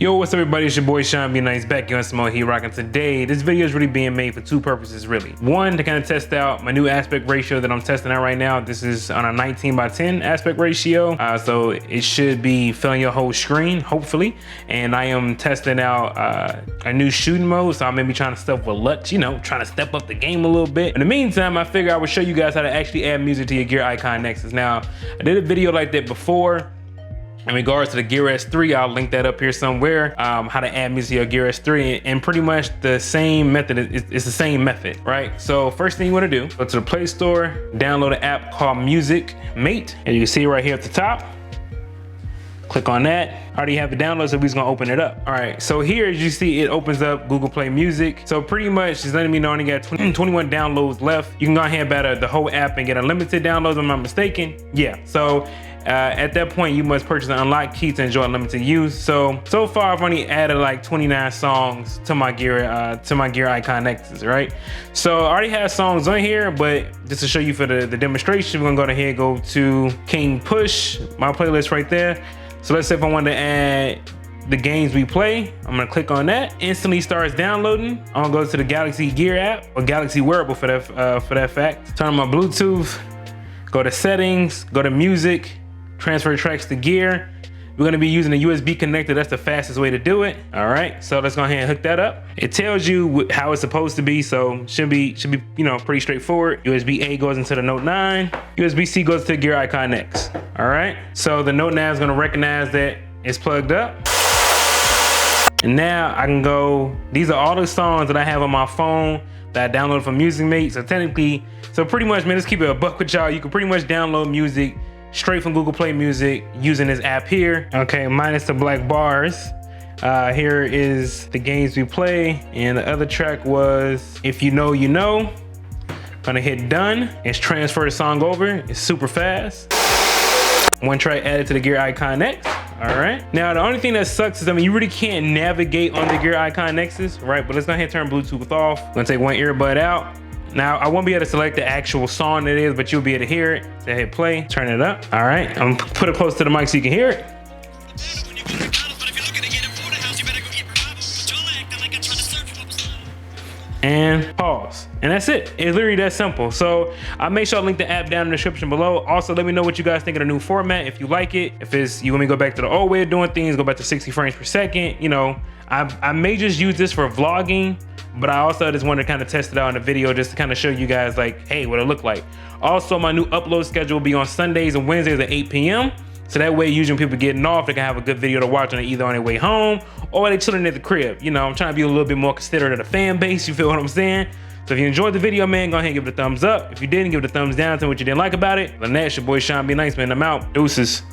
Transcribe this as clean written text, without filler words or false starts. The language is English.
Yo, what's up everybody, it's your boy Sean Be Nice back here on some more Heat Rock, and today this video is really being made for two purposes really. One, to kind of test out my new aspect ratio that I'm testing out right now. This is on a 19:10 aspect ratio, so it should be filling your whole screen, hopefully. And I am testing out a new shooting mode, so I'm maybe trying to stuff with LUT, you know, trying to step up the game a little bit. In the meantime, I figure I would show you guys how to actually add music to your Gear IconXs. Now, I did a video like that before. In regards to the Gear S3, I'll link that up here somewhere, how to add music to your Gear S3, and pretty much the same method, it's the same method, right? So first thing you wanna do, go to the Play Store, download an app called Music Mate, and you can see right here at the top. Click on that. I already have it downloaded, so we're just gonna open it up. All right, so here, as you see, it opens up Google Play Music. So pretty much, it's letting me know I only got 21 downloads left. You can go ahead and buy the whole app and get unlimited downloads, if I'm not mistaken. Yeah, so at that point, you must purchase an unlock key to enjoy unlimited use. So far, I've only added like 29 songs to my Gear IconXs, right? So I already have songs on here, but just to show you for the demonstration, we're gonna go ahead and go to King Push, my playlist right there. So let's say if I wanted to add the games we play, I'm gonna click on that. Instantly starts downloading. I'm gonna go to the Galaxy Gear app, or Galaxy Wearable for that fact. Turn on my Bluetooth, go to settings, go to music, transfer tracks to gear. We're gonna be using a USB connector. That's the fastest way to do it. All right, so let's go ahead and hook that up. It tells you how it's supposed to be, so should be you know, pretty straightforward. USB-A goes into the Note 9. USB-C goes to the Gear IconX. All right, so the Note 9 is gonna recognize that it's plugged up. And now I can go, these are all the songs that I have on my phone that I downloaded from Music Mate. So technically, so pretty much, man, let's keep it a buck with y'all. You can pretty much download music straight from Google Play Music using this app here. Okay, minus the black bars. Here is the games we play, and the other track was If You Know, You Know. Gonna hit done. It's transfer the song over. It's super fast. One track added to the Gear IconX. All right. Now, the only thing that sucks is, I mean, you really can't navigate on the Gear IconXs, right? But let's go ahead and turn Bluetooth off. I'm gonna take one earbud out. Now, I won't be able to select the actual song it is, but you'll be able to hear it. So hit play, turn it up. All right, I'm gonna put it close to the mic so you can hear it. And pause. And that's it. It's literally that simple. So I'll make sure I link the app down in the description below. Also, let me know what you guys think of the new format, if you like it. If you want me to go back to the old way of doing things, go back to 60 frames per second. You know, I may just use this for vlogging, but I also just wanted to kind of test it out in a video just to kind of show you guys like, hey, what it look like. Also, my new upload schedule will be on Sundays and Wednesdays at 8 p.m. So that way, usually when people getting off, they can have a good video to watch on either on their way home or while they chilling at the crib. You know, I'm trying to be a little bit more considerate of the fan base, you feel what I'm saying? So if you enjoyed the video, man, go ahead and give it a thumbs up. If you didn't, give it a thumbs down, tell me what you didn't like about it. Other than that, it's your boy Sean Be Nice, man. I'm out. Deuces.